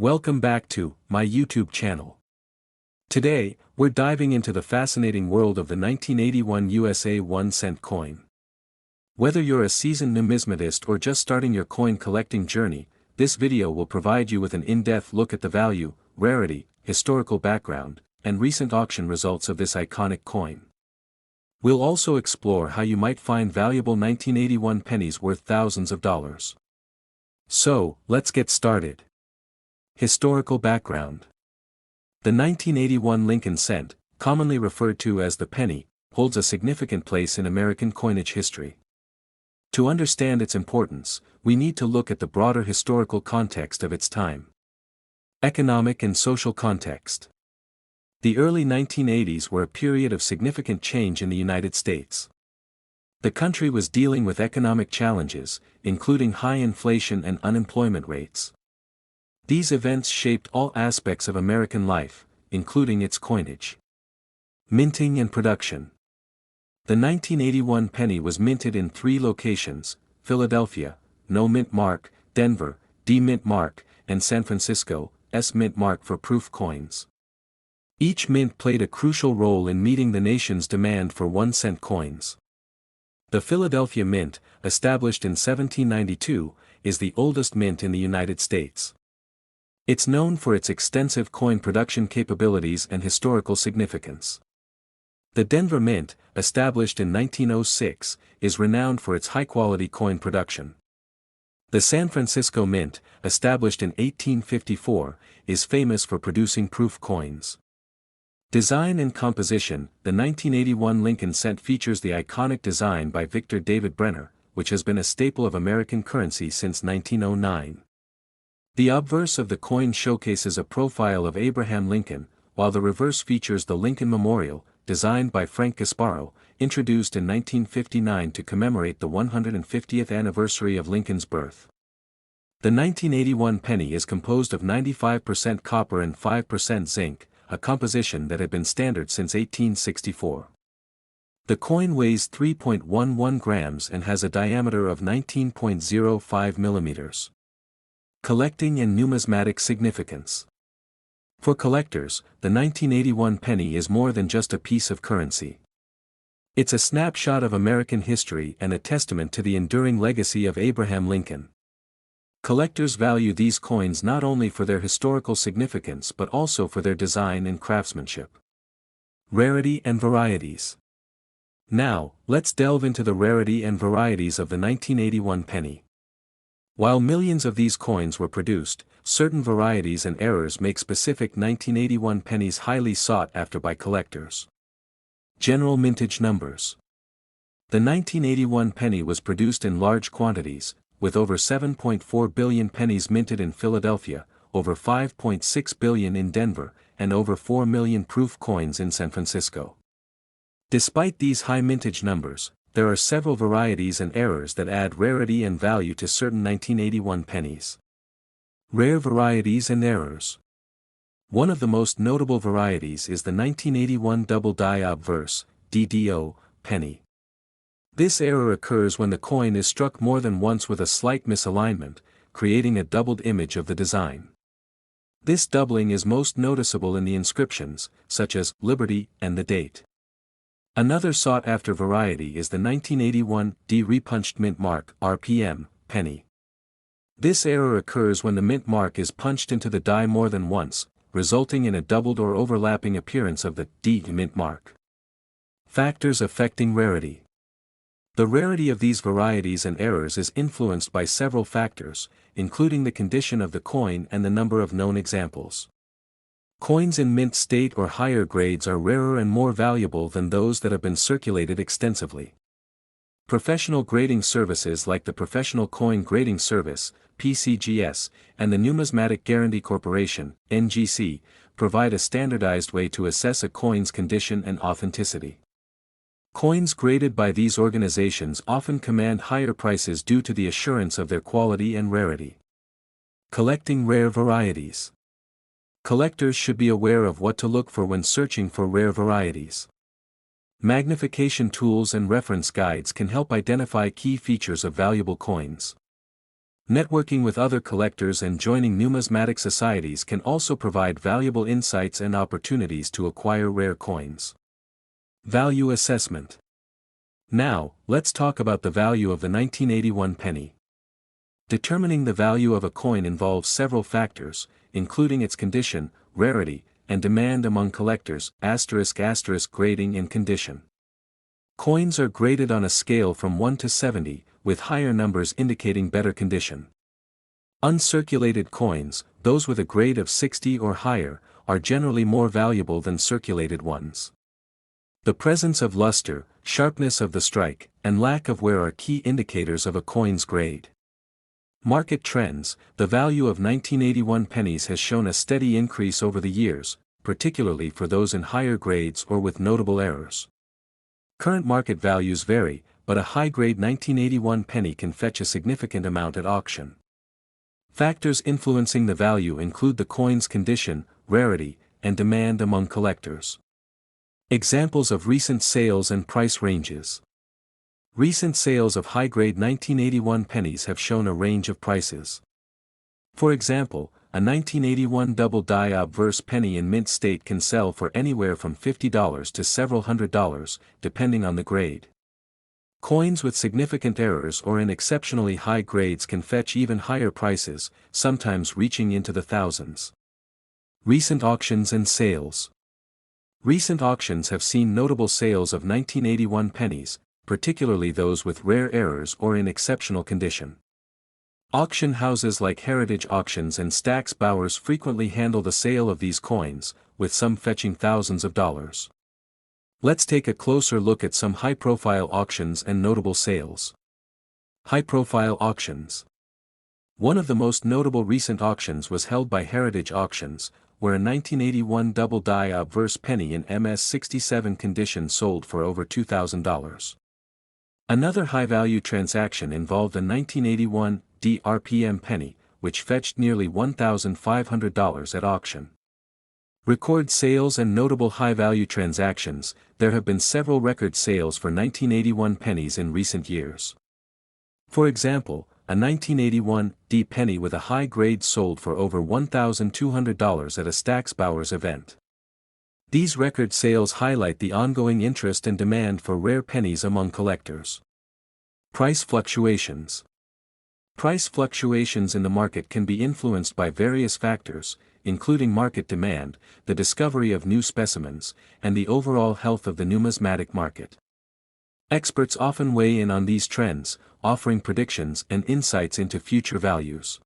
Welcome back to my YouTube channel. Today, we're diving into the fascinating world of the 1981 USA 1-cent coin. Whether you're a seasoned numismatist or just starting your coin collecting journey, this video will provide you with an in-depth look at the value, rarity, historical background, and recent auction results of this iconic coin. We'll also explore how you might find valuable 1981 pennies worth thousands of dollars. So, let's get started. Historical background. The 1981 Lincoln cent, commonly referred to as the penny, holds a significant place in American coinage history. To understand its importance, we need to look at the broader historical context of its time. Economic and social context. The early 1980s were a period of significant change in the United States. The country was dealing with economic challenges, including high inflation and unemployment rates. These events shaped all aspects of American life, including its coinage. Minting and production. The 1981 penny was minted in 3 locations: Philadelphia, no mint mark; Denver, D mint mark; and San Francisco, S mint mark for proof coins. Each mint played a crucial role in meeting the nation's demand for 1-cent coins. The Philadelphia Mint, established in 1792, is the oldest mint in the United States. It's known for its extensive coin production capabilities and historical significance. The Denver Mint, established in 1906, is renowned for its high-quality coin production. The San Francisco Mint, established in 1854, is famous for producing proof coins. Design and composition. The 1981 Lincoln cent features the iconic design by Victor David Brenner, which has been a staple of American currency since 1909. The obverse of the coin showcases a profile of Abraham Lincoln, while the reverse features the Lincoln Memorial, designed by Frank Gasparro, introduced in 1959 to commemorate the 150th anniversary of Lincoln's birth. The 1981 penny is composed of 95% copper and 5% zinc, a composition that had been standard since 1864. The coin weighs 3.11 grams and has a diameter of 19.05 millimeters. Collecting and numismatic significance. For collectors, the 1981 penny is more than just a piece of currency. It's a snapshot of American history and a testament to the enduring legacy of Abraham Lincoln. Collectors value these coins not only for their historical significance but also for their design and craftsmanship. Rarity and varieties. Now, let's delve into the rarity and varieties of the 1981 penny. While millions of these coins were produced, certain varieties and errors make specific 1981 pennies highly sought after by collectors. General mintage numbers. The 1981 penny was produced in large quantities, with over 7.4 billion pennies minted in Philadelphia, over 5.6 billion in Denver, and over 4 million proof coins in San Francisco. Despite these high mintage numbers, there are several varieties and errors that add rarity and value to certain 1981 pennies. Rare varieties and errors. One of the most notable varieties is the 1981 double die obverse, DDO, penny. This error occurs when the coin is struck more than once with a slight misalignment, creating a doubled image of the design. This doubling is most noticeable in the inscriptions, such as Liberty and the date. Another sought-after variety is the 1981 D-repunched mint mark (RPM) penny. This error occurs when the mint mark is punched into the die more than once, resulting in a doubled or overlapping appearance of the D mint mark. Factors affecting rarity. The rarity of these varieties and errors is influenced by several factors, including the condition of the coin and the number of known examples. Coins in mint state or higher grades are rarer and more valuable than those that have been circulated extensively. Professional grading services like the Professional Coin Grading Service, PCGS, and the Numismatic Guarantee Corporation, NGC, provide a standardized way to assess a coin's condition and authenticity. Coins graded by these organizations often command higher prices due to the assurance of their quality and rarity. Collecting rare varieties. Collectors should be aware of what to look for when searching for rare varieties. Magnification tools and reference guides can help identify key features of valuable coins. Networking with other collectors and joining numismatic societies can also provide valuable insights and opportunities to acquire rare coins. Value assessment. Now, let's talk about the value of the 1981 penny. Determining the value of a coin involves several factors, including its condition, rarity, and demand among collectors, **** grading and condition. Coins are graded on a scale from 1 to 70, with higher numbers indicating better condition. Uncirculated coins, those with a grade of 60 or higher, are generally more valuable than circulated ones. The presence of luster, sharpness of the strike, and lack of wear are key indicators of a coin's grade. Market trends. The value of 1981 pennies has shown a steady increase over the years, particularly for those in higher grades or with notable errors. Current market values vary, but a high-grade 1981 penny can fetch a significant amount at auction. Factors influencing the value include the coin's condition, rarity, and demand among collectors. Examples of recent sales and price ranges. Recent sales of high-grade 1981 pennies have shown a range of prices. For example, a 1981 double-die Obverse penny in mint state can sell for anywhere from $50 to several $100s, depending on the grade. Coins with significant errors or in exceptionally high grades can fetch even higher prices, sometimes reaching into the thousands. Recent auctions and sales. Recent auctions have seen notable sales of 1981 pennies, particularly those with rare errors or in exceptional condition. Auction houses like Heritage Auctions and Stack's Bowers frequently handle the sale of these coins, with some fetching thousands of dollars. Let's take a closer look at some high-profile auctions and notable sales. High-profile auctions. One of the most notable recent auctions was held by Heritage Auctions, where a 1981 double-die Obverse penny in MS-67 condition sold for over $2,000. Another high-value transaction involved a 1981 DRPM penny, which fetched nearly $1,500 at auction. Record sales and notable high-value transactions. There have been several record sales for 1981 pennies in recent years. For example, a 1981 D penny with a high grade sold for over $1,200 at a Stack's Bowers event. These record sales highlight the ongoing interest and demand for rare pennies among collectors. Price fluctuations. Price fluctuations in the market can be influenced by various factors, including market demand, the discovery of new specimens, and the overall health of the numismatic market. Experts often weigh in on these trends, offering predictions and insights into future values.